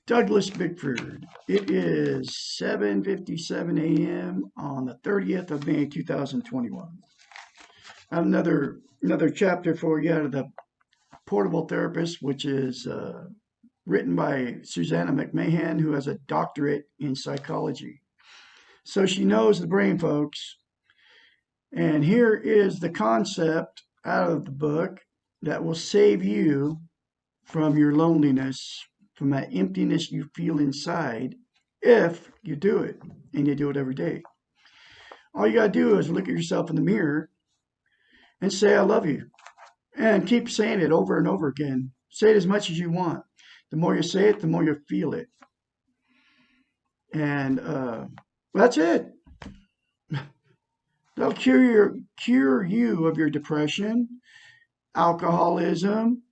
Douglas Bickford. It is 7:57 a.m. on the 30th of May 2021. I have another chapter for you out of the Portable Therapist, which is written by Susanna McMahon, who has a doctorate in psychology. So she knows the brain, folks. And here is the concept out of the book that will save you from your loneliness, from that emptiness you feel inside, if you do it, and you do it every day. All you got to do is look at yourself in the mirror and say, I love you. And keep saying it over and over again. Say it as much as you want. The more you say it, the more you feel it. And that's it. That'll cure you of your depression, alcoholism,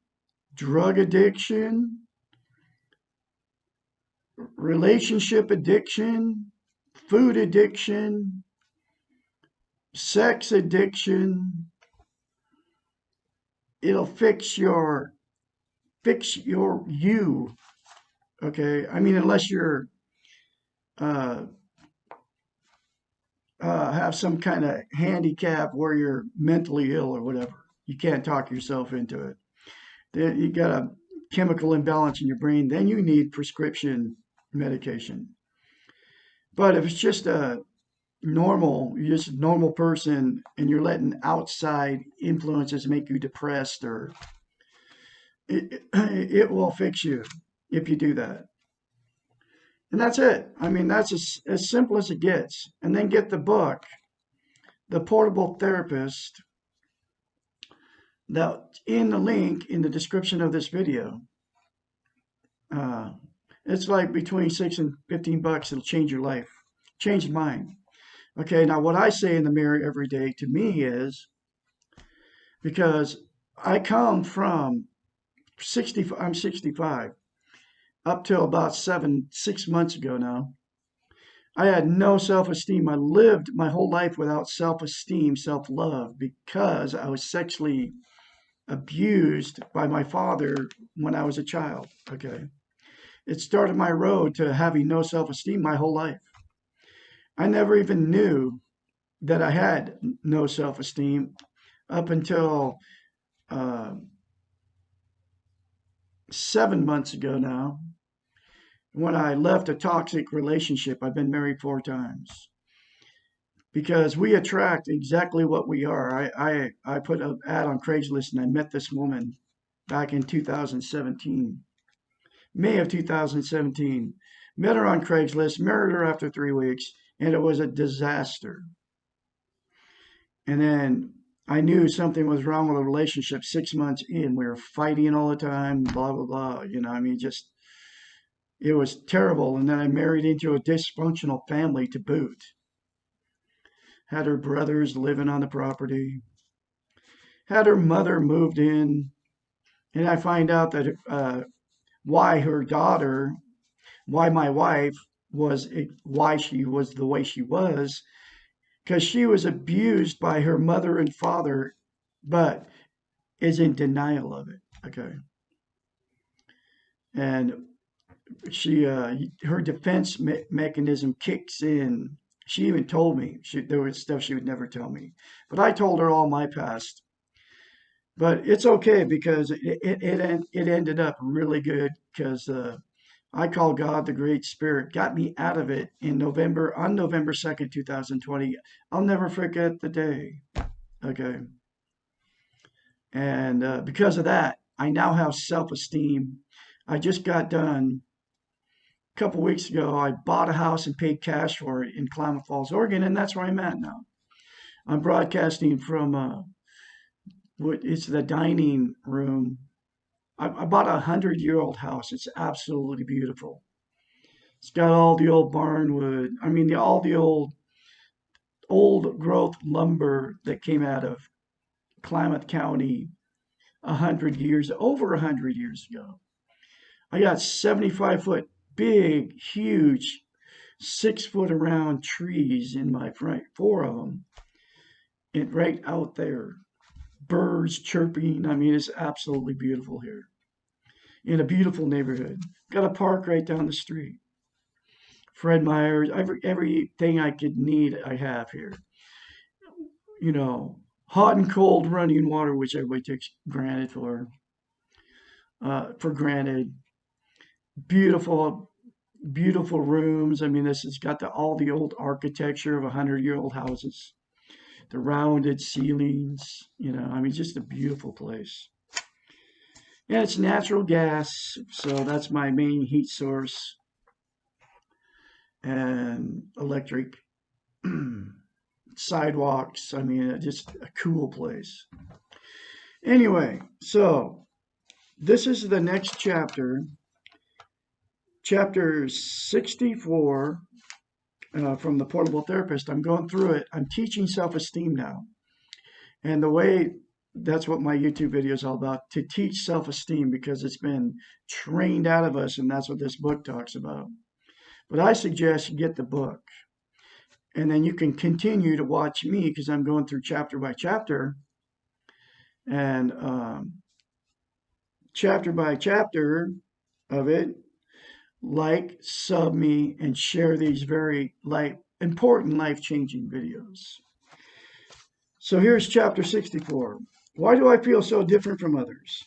drug addiction, relationship addiction, food addiction, sex addiction. It'll fix your you. Okay, I mean, unless you're have some kind of handicap where you're mentally ill or whatever, you can't talk yourself into it. Then you got a chemical imbalance in your brain. Then you need prescription medication. But if it's just you're just a normal person, and you're letting outside influences make you depressed, or it will fix you if you do that. And that's it. I mean, that's as simple as it gets. And then get the book, The Portable Therapist, that's in the link in the description of this video. It's like between $6 and $15. It'll change your life, change mine. Okay, now what I say in the mirror every day to me is, because I come from 60, I'm 65, up till about 6 months ago now. I had no self-esteem. I lived my whole life without self-esteem, self-love, because I was sexually abused by my father when I was a child. Okay. It started my road to having no self-esteem my whole life. I never even knew that I had no self-esteem up until 7 months ago now, when I left a toxic relationship. I've been married 4 times. Because we attract exactly what we are. I put an ad on Craigslist, and I met this woman back in 2017. May of 2017. Met her on Craigslist, married her after 3 weeks, and it was a disaster. And then I knew something was wrong with the relationship 6 months in. We were fighting all the time, blah, blah, blah. I mean, just, it was terrible. And then I married into a dysfunctional family to boot. Had her brothers living on the property. Had her mother moved in. And I find out that why my wife why she was the way she was, because she was abused by her mother and father, but is in denial of it. Okay. And her defense mechanism kicks in. She even told me there was stuff she would never tell me, but I told her all my past. But it's okay because it ended up really good because I call God the Great Spirit got me out of it in November on November 2nd, 2020. I'll never forget the day. Okay, and because of that, I now have self-esteem. I just got done a couple weeks ago. I bought a house and paid cash for it in Klamath Falls, Oregon, and that's where I'm at now. I'm broadcasting from it's the dining room. I bought a 100-year-old house. It's absolutely beautiful. It's got all the old barnwood. I mean, all the old growth lumber that came out of Klamath County 100 years, over 100 years ago. I got 75-foot big, huge, 6-foot around trees in my front, four of them, and right out there. Birds chirping. I mean, it's absolutely beautiful here in a beautiful neighborhood. Got a park right down the street. Fred Meyer's, everything I could need, I have here. You know, hot and cold running water, which everybody takes granted for granted. Beautiful, beautiful rooms. I mean, this has got all the old architecture of 100-year-old houses, the rounded ceilings. You know, I mean, just a beautiful place. And it's natural gas, so that's my main heat source, and electric sidewalks. I mean, just a cool place. Anyway, so this is the next chapter, chapter 64 from the Portable Therapist. I'm going through it. I'm teaching self-esteem now. And the way that's what my YouTube video is all about, to teach self-esteem, because it's been trained out of us, and that's what this book talks about. But I suggest you get the book, and then you can continue to watch me because I'm going through chapter by chapter, and chapter by chapter of it. Like, sub me, and share these very important life-changing videos. So here's chapter 64. Why do I feel so different from others?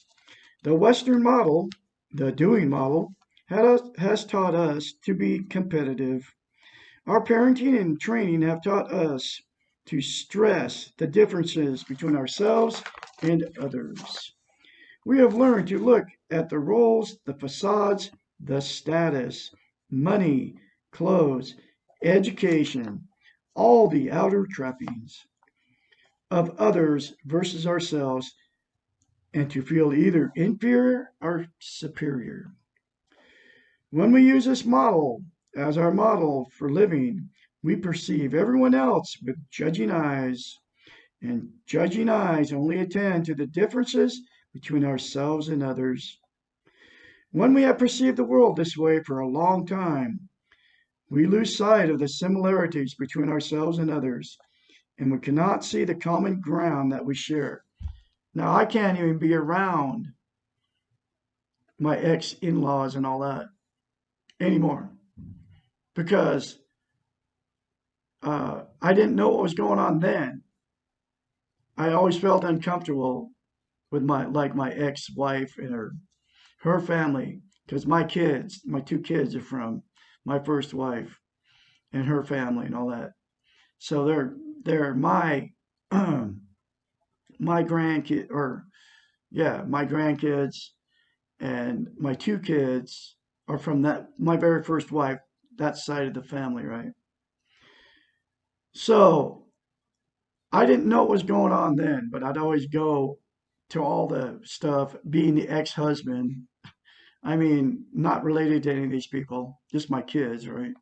The Western model, the doing model, has taught us to be competitive. Our parenting and training have taught us to stress the differences between ourselves and others. We have learned to look at the roles, the facades, the status, money, clothes, education, all the outer trappings of others versus ourselves, and to feel either inferior or superior. When we use this model as our model for living, we perceive everyone else with judging eyes, and judging eyes only attend to the differences between ourselves and others. When we have perceived the world this way for a long time, we lose sight of the similarities between ourselves and others, and we cannot see the common ground that we share. Now, I can't even be around my ex-in-laws and all that anymore because I didn't know what was going on then. I always felt uncomfortable with my ex-wife and her family, because my two kids are from my first wife and her family and all that. So they're my my grandkid or yeah, my grandkids, and my two kids are from my very first wife, that side of the family, right? So I didn't know what was going on then, but I'd always go to all the stuff, being the ex-husband. I mean, not related to any of these people, just my kids, right?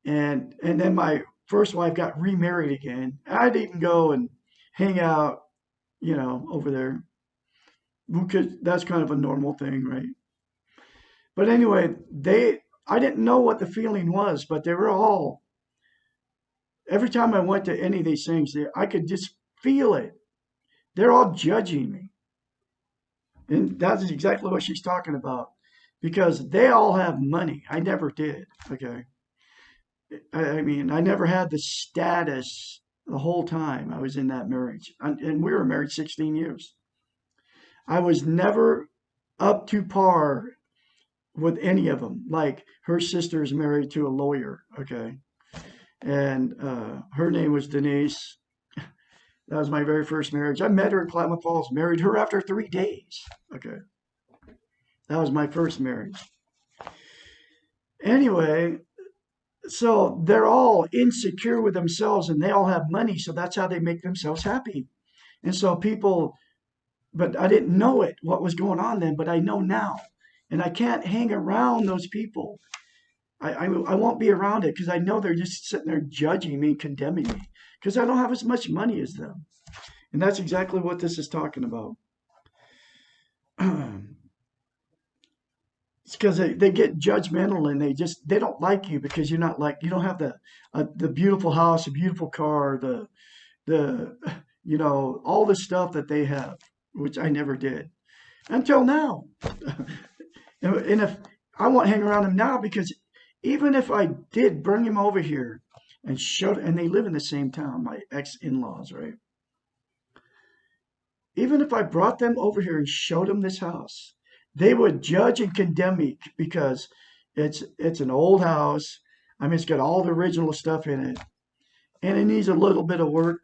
And then my first wife got remarried again. I'd even go and hang out, over there, because that's kind of a normal thing, right? But anyway, I didn't know what the feeling was, but they were all, every time I went to any of these things, I could just feel it. They're all judging me. And that's exactly what she's talking about, because they all have money. I never did, okay? I mean, I never had the status the whole time I was in that marriage. And we were married 16 years. I was never up to par with any of them. Like her sister is married to a lawyer, okay? And her name was Denise. That was my very first marriage. I met her in Klamath Falls, married her after 3 days. Okay. That was my first marriage. Anyway, so they're all insecure with themselves and they all have money. So that's how they make themselves happy. And so people, but I didn't know it, what was going on then, but I know now. And I can't hang around those people. I won't be around it because I know they're just sitting there judging me, condemning me because I don't have as much money as them. And that's exactly what this is talking about. It's because they get judgmental and they don't like you because you're not like you don't have the beautiful house, the beautiful car, the all the stuff that they have, which I never did until now. And if I won't hang around them now because even if I did bring him over here and they live in the same town, my ex-in-laws, right? Even if I brought them over here and showed them this house, they would judge and condemn me because it's an old house. I mean, it's got all the original stuff in it, and it needs a little bit of work.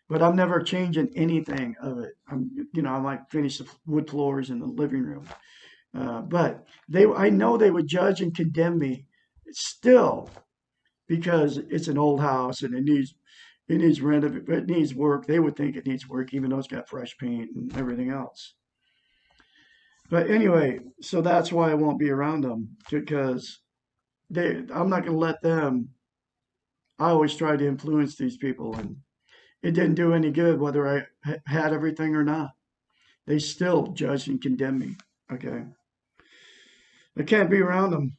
But I'm never changing anything of it. I might finish the wood floors in the living room, but I know they would judge and condemn me still because it's an old house and it needs work. They would think it needs work, even though it's got fresh paint and everything else. But anyway, so that's why I won't be around them because I'm not going to let them. I always try to influence these people, and it didn't do any good whether I had everything or not. They still judge and condemn me. Okay, I can't be around them.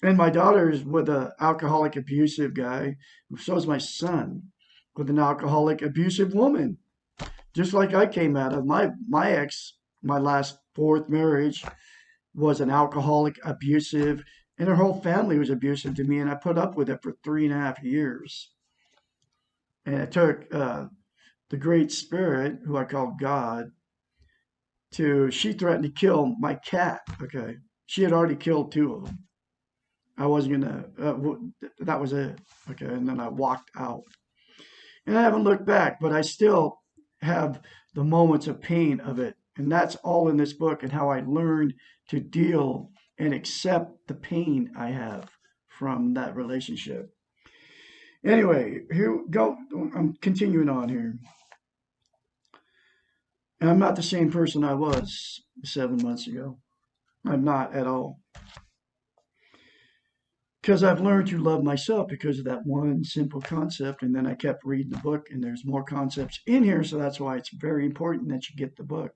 And my daughter is with an alcoholic abusive guy. So is my son with an alcoholic abusive woman. Just like I came out of my ex, my last fourth marriage was an alcoholic abusive, and her whole family was abusive to me, and I put up with it for 3.5 years. And it took the Great Spirit, who I call God, she threatened to kill my cat. Okay, she had already killed two of them. I wasn't gonna. That was it. Okay, and then I walked out, and I haven't looked back, but I still have the moments of pain of it, and that's all in this book and how I learned to deal and accept the pain I have from that relationship. Anyway, here we go. I'm continuing on here. And I'm not the same person I was 7 months ago. I'm not at all. Because I've learned to love myself because of that one simple concept. And then I kept reading the book, and there's more concepts in here. So that's why it's very important that you get the book.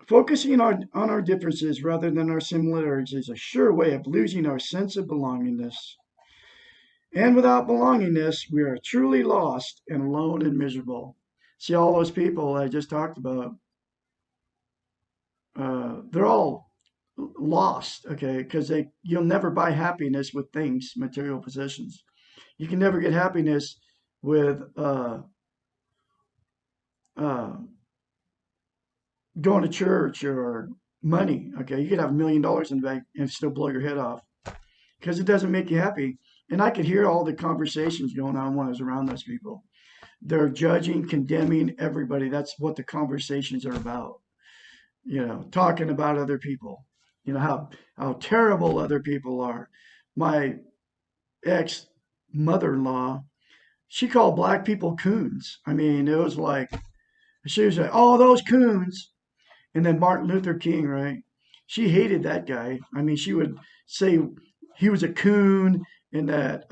Focusing on our differences rather than our similarities is a sure way of losing our sense of belongingness. And without belongingness, we are truly lost and alone and miserable. See, all those people I just talked about, they're all lost, okay? Because you'll never buy happiness with things, material possessions. You can never get happiness with uh, going to church or money, okay? You could have $1 million in the bank and still blow your head off because it doesn't make you happy. And I could hear all the conversations going on when I was around those people. They're judging, condemning everybody. That's what the conversations are about. Talking about other people. How terrible other people are. My ex mother-in-law, she called black people coons. I mean, it was like she was like, "Oh, those coons." And then Martin Luther King, right? She hated that guy. I mean, she would say he was a coon and that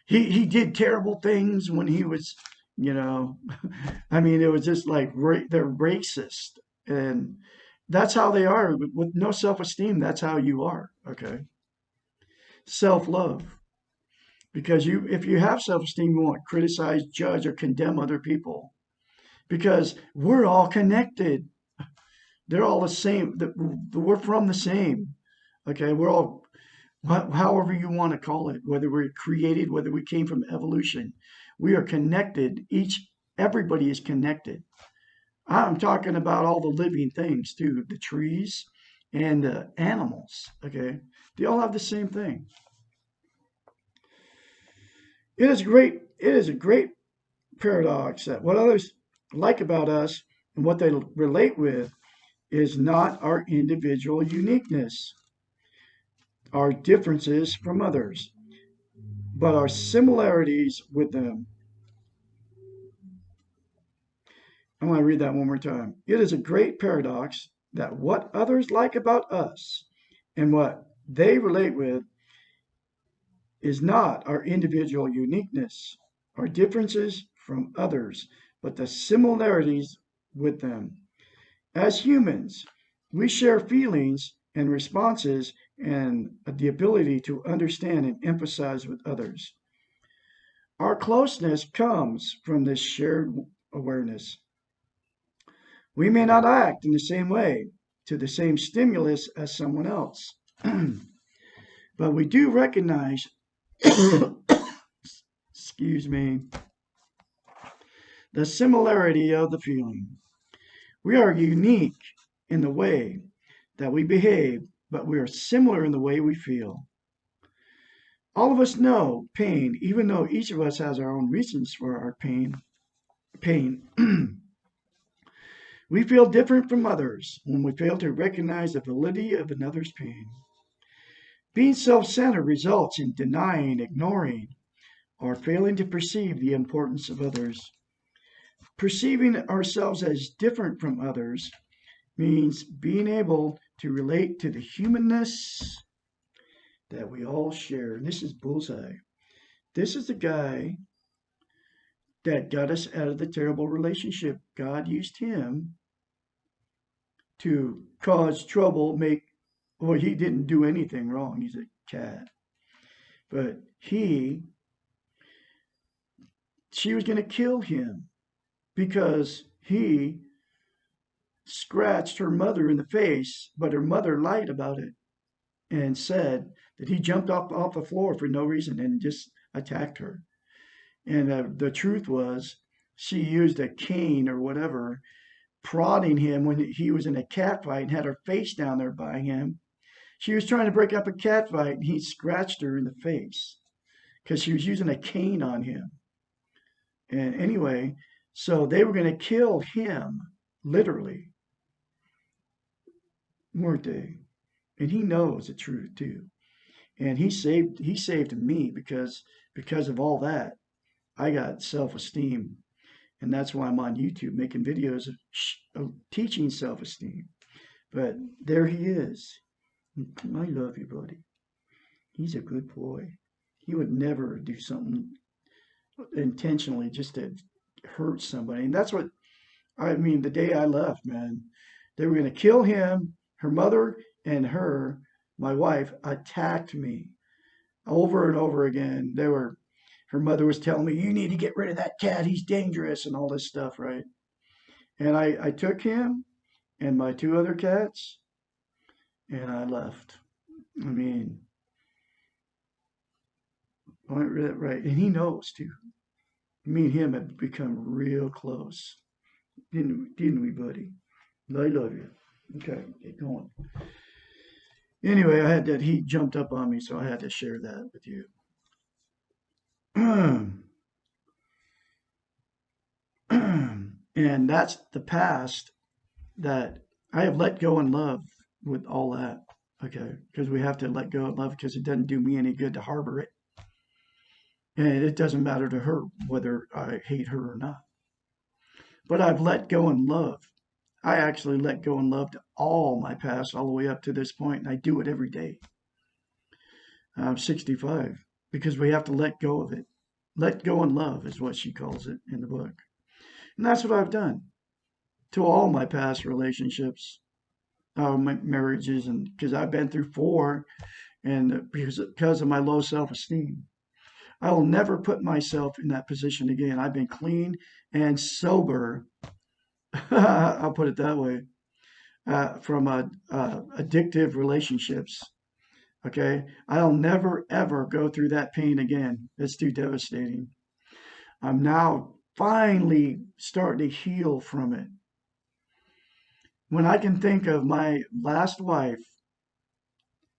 he did terrible things when he was, you know, I mean, it was just like they're racist, and that's how they are with no self-esteem. That's how you are. Okay, self-love, because if you have self-esteem, you won't criticize, judge, or condemn other people because we're all connected. They're all the same. We're from the same. Okay, we're all, however you want to call it, whether we're created, whether we came from evolution, we are connected. Everybody is connected. I'm talking about all the living things too, the trees and the animals. Okay, they all have the same thing. It is great. It is a great paradox that what others like about us and what they relate with is not our individual uniqueness, our differences from others, but our similarities with them. I'm going to read that one more time. It is a great paradox that what others like about us and what they relate with is not our individual uniqueness, our differences from others, but the similarities with them. As humans, we share feelings and responses and the ability to understand and empathize with others. Our closeness comes from this shared awareness. We may not act in the same way to the same stimulus as someone else, but we do recognize, excuse me, the similarity of the feeling. We are unique in the way that we behave, but we are similar in the way we feel. All of us know pain, even though each of us has our own reasons for our pain. We feel different from others when we fail to recognize the validity of another's pain. Being self-centered results in denying, ignoring, or failing to perceive the importance of others. Perceiving ourselves as different from others means being able to relate to the humanness that we all share. And this is Bullseye. This is the guy that got us out of the terrible relationship. God used him to cause trouble, well, he didn't do anything wrong. He's a cat. But she was going to kill him because he scratched her mother in the face, but her mother lied about it and said that he jumped off the floor for no reason and just attacked her. And the truth was, she used a cane or whatever, prodding him when he was in a cat fight and had her face down there by him. She was trying to break up a cat fight and he scratched her in the face because she was using a cane on him. And anyway, so they were going to kill him, literally, weren't they? And he knows the truth too. And he saved me because of all that. I got self-esteem, and that's why I'm on YouTube making videos of teaching self-esteem. But there he is. I love you, buddy. He's a good boy. He would never do something intentionally just to hurt somebody. And that's what I mean. The day I left, man, they were going to kill him. Her mother and my wife, attacked me over and over again. Her mother was telling me, you need to get rid of that cat. He's dangerous and all this stuff, right? And I took him and my two other cats and I left. I mean, right. And he knows too. Me and him have become real close. Didn't we, buddy? I love you. Okay, get going. Anyway, he jumped up on me, so I had to share that with you. And that's the past that I have let go and love with all that. Okay, because we have to let go and love because it doesn't do me any good to harbor it. And it doesn't matter to her whether I hate her or not. But I've let go and loved. I actually let go and loved all my past all the way up to this point, and I do it every day. I'm 65 because we have to let go of it. Let go and love is what she calls it in the book. And that's what I've done to all my past relationships, my marriages, and because I've been through 4 and because of my low self-esteem. I will never put myself in that position again. I've been clean and sober. I'll put it that way. From addictive relationships. Okay. I'll never, ever go through that pain again. It's too devastating. I'm now finally starting to heal from it. When I can think of my last wife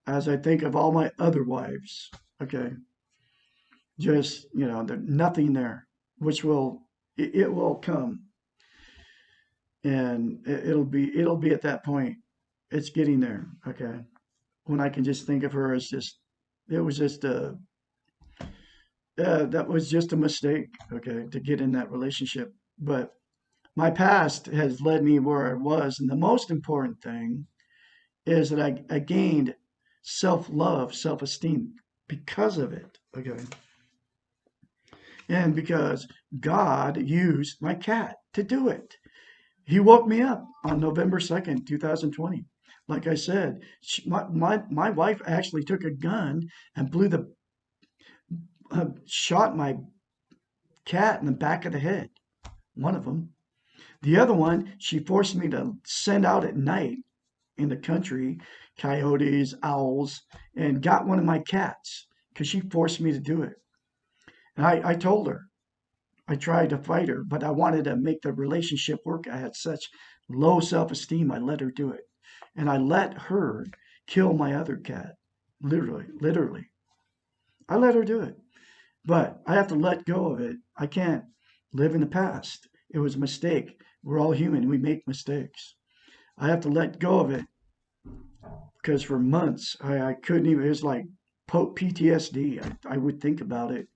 as I think of all my other wives, okay, just, there's nothing there, which it will come, and it'll be at that point. It's getting there, okay, when I can just think of her as just, it was just that was just a mistake, okay, to get in that relationship. But my past has led me where I was, and the most important thing is that I gained self-love, self-esteem because of it, okay, and because God used my cat to do it. He woke me up on November 2nd, 2020. Like I said, my wife actually took a gun and shot my cat in the back of the head, one of them. The other one, she forced me to send out at night in the country, coyotes, owls, and got one of my cats because she forced me to do it. And I told her, I tried to fight her, but I wanted to make the relationship work. I had such low self-esteem, I let her do it. And I let her kill my other cat. Literally, literally. I let her do it. But I have to let go of it. I can't live in the past. It was a mistake. We're all human. We make mistakes. I have to let go of it because for months I couldn't even, it was like PTSD. I would think about it.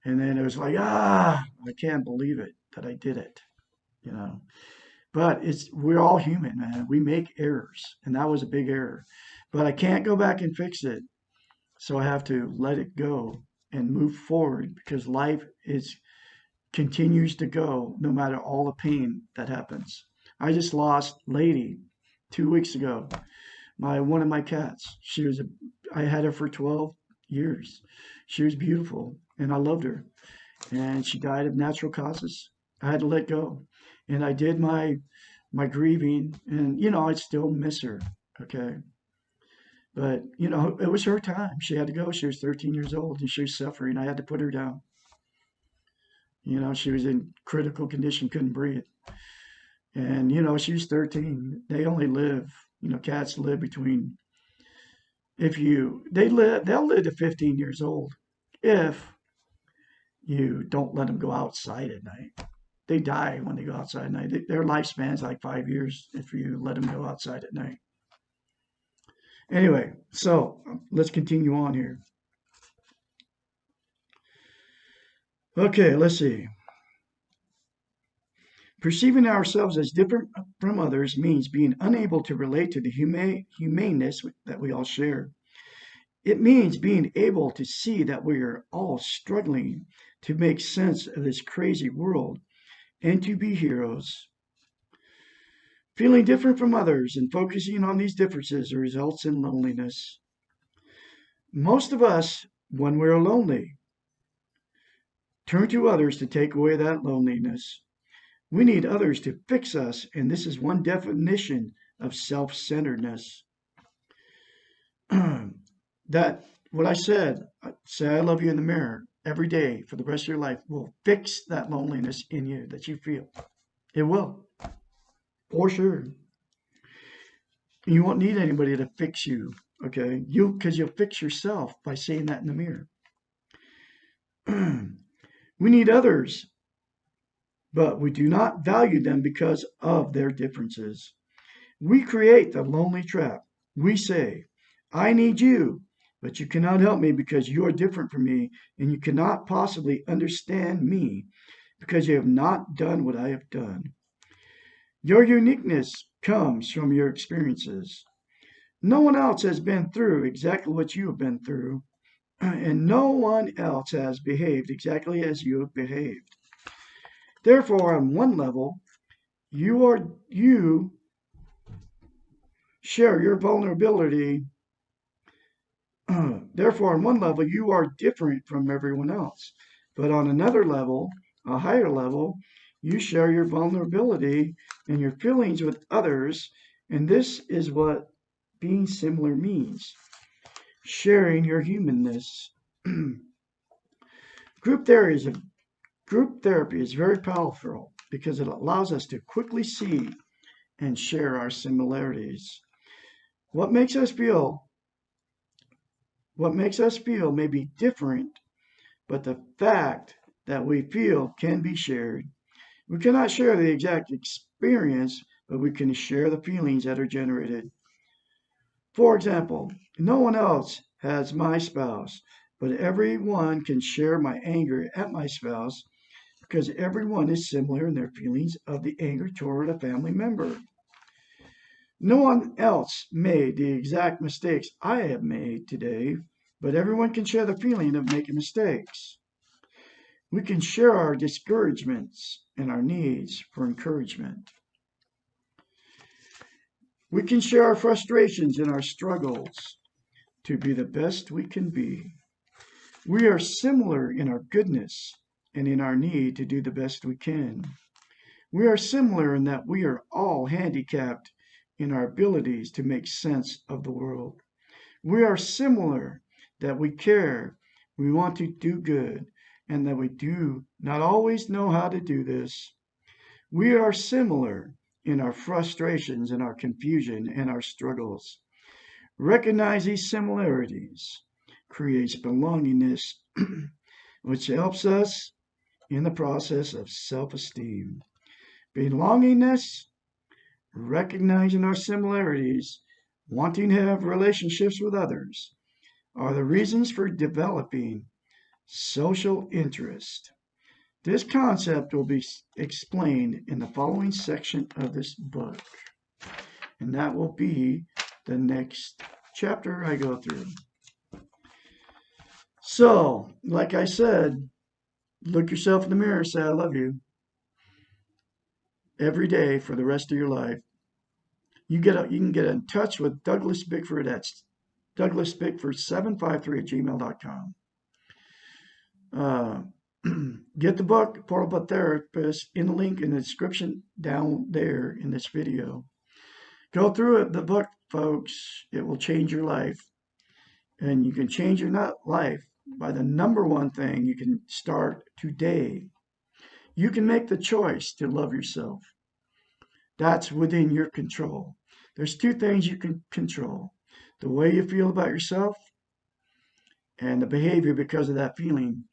And then it was like, I can't believe it that I did it, you know. But we're all human, man. We make errors, and that was a big error. But I can't go back and fix it. So I have to let it go and move forward because life is continues to go no matter all the pain that happens. I just lost Lady 2 weeks ago. One of my cats. I had her for 12 years. She was beautiful and I loved her. And she died of natural causes. I had to let go. And I did my grieving and I still miss her. Okay. But it was her time. She had to go. She was 13 years old and she was suffering. I had to put her down. She was in critical condition, couldn't breathe. And she was 13. They only live, cats live between if you they'll live to 15 years old if you don't let them go outside at night. They die when they go outside at night. Their lifespan's like 5 years if you let them go outside at night. Anyway, so let's continue on here. Okay, let's see. Perceiving ourselves as different from others means being unable to relate to the humaneness that we all share. It means being able to see that we are all struggling to make sense of this crazy world and to be heroes. Feeling different from others and focusing on these differences results in loneliness. Most of us, when we're lonely, turn to others to take away that loneliness. We need others to fix us, and this is one definition of self-centeredness. That what I said, say I love you in the mirror every day for the rest of your life will fix that loneliness in you that you feel. It will, for sure. You won't need anybody to fix you, okay? Because you'll fix yourself by saying that in the mirror. We need others, but we do not value them because of their differences. We create the lonely trap. We say, I need you, but you cannot help me because you are different from me, and you cannot possibly understand me because you have not done what I have done. Your uniqueness comes from your experiences. No one else has been through exactly what you have been through, and no one else has behaved exactly as you have behaved. Therefore, on one level, you share your vulnerability. Therefore, on one level, you are different from everyone else. But on another level, a higher level, you share your vulnerability and your feelings with others. And this is what being similar means. sharing your humanness. Group therapy Group therapy is very powerful because it allows us to quickly see and share our similarities. What makes us feel what makes us feel may be different, but the fact that we feel can be shared. We cannot share the exact experience, but we can share the feelings that are generated. For example, no one else has my spouse, but everyone can share my anger at my spouse because everyone is similar in their feelings of the anger toward a family member. No one else made the exact mistakes I have made today, but everyone can share the feeling of making mistakes. We can share our discouragements and our needs for encouragement. We can share our frustrations and our struggles to be the best we can be. We are similar in our goodness and in our need to do the best we can. We are similar in that we are all handicapped in our abilities to make sense of the world. We are similar that we care, we want to do good, and that we do not always know how to do this. We are similar in our frustrations and our confusion and our struggles. Recognize these similarities creates belongingness, which helps us in the process of self-esteem. Belongingness, recognizing our similarities, wanting to have relationships with others, are the reasons for developing social interest. This concept will be explained in the following section of this book, and that will be the next chapter I go through. So, like I said, look yourself in the mirror and say, I love you every day for the rest of your life. You can get in touch with Douglas Bickford at douglasbickford753@gmail.com. Get the book, Portable Therapist, in the link in the description down there in this video. Go through it, the book, folks. It will change your life. And you can change your life by the number one thing you can start today. You can make the choice to love yourself. That's within your control. There's two things you can control: the way you feel about yourself and the behavior because of that feeling.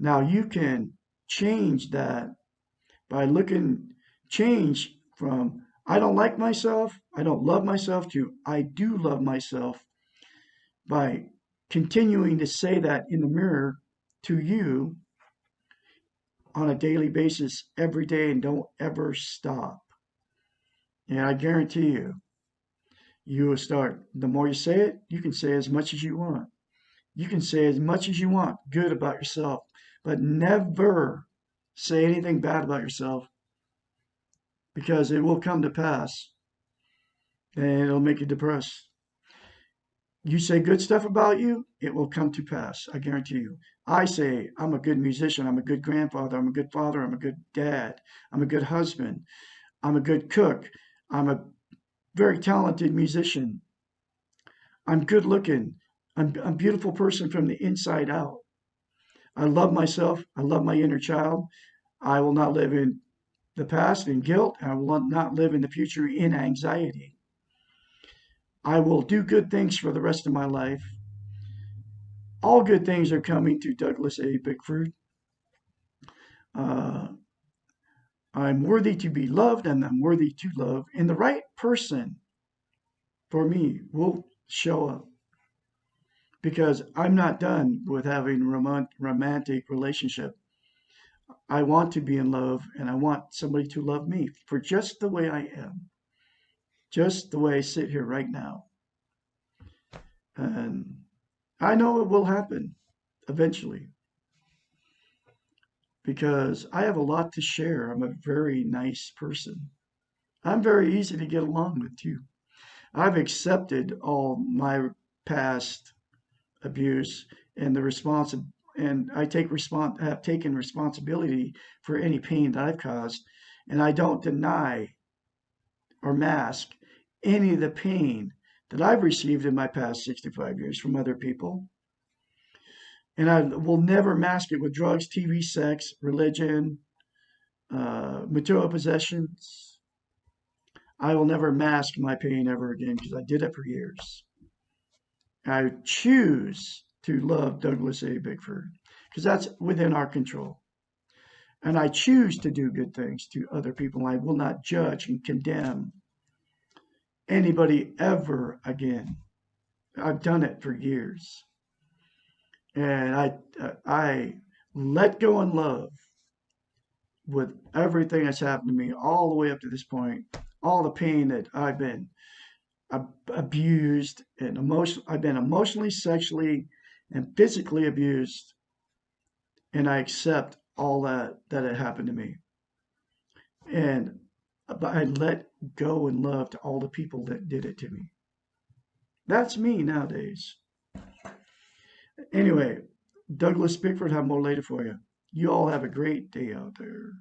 Now you can change that by change from I don't like myself, I don't love myself, to I do love myself, by continuing to say that in the mirror to you on a daily basis every day, and don't ever stop. And I guarantee you will start. The more you say it, you can say as much as you want. You can say as much as you want good about yourself, but never say anything bad about yourself, because it will come to pass and it'll make you depressed. You say good stuff about you, it will come to pass. I guarantee you. I say I'm a good musician, I'm a good grandfather, I'm a good father, I'm a good dad, I'm a good husband, I'm a good cook, I'm a very talented musician, I'm good looking, I'm a beautiful person from the inside out. I love myself, I love my inner child. I will not live in the past in guilt, and I will not live in the future in anxiety. I will do good things for the rest of my life. All good things are coming to Douglas A. Bickford. Uh, I'm worthy to be loved, and I'm worthy to love. And the right person for me will show up, because I'm not done with having a romantic relationship. I want to be in love, and I want somebody to love me for just the way I am, just the way I sit here right now. And I know it will happen eventually, because I have a lot to share. I'm a very nice person. I'm very easy to get along with too. I've accepted all my past abuse and and I have taken responsibility for any pain that I've caused, and I don't deny or mask any of the pain that I've received in my past 65 years from other people. And I will never mask it with drugs, TV, sex, religion, material possessions. I will never mask my pain ever again because I did it for years. I choose to love Douglas A. Bickford because that's within our control. And I choose to do good things to other people. I will not judge and condemn anybody ever again. I've done it for years. And I let go and love with everything that's happened to me all the way up to this point, all the pain that I've been abused and I've been emotionally, sexually, and physically abused, and I accept all that had happened to me, and I let go and love to all the people that did it to me. That's me nowadays. Anyway, Douglas Bickford have more later for you. You all have a great day out there.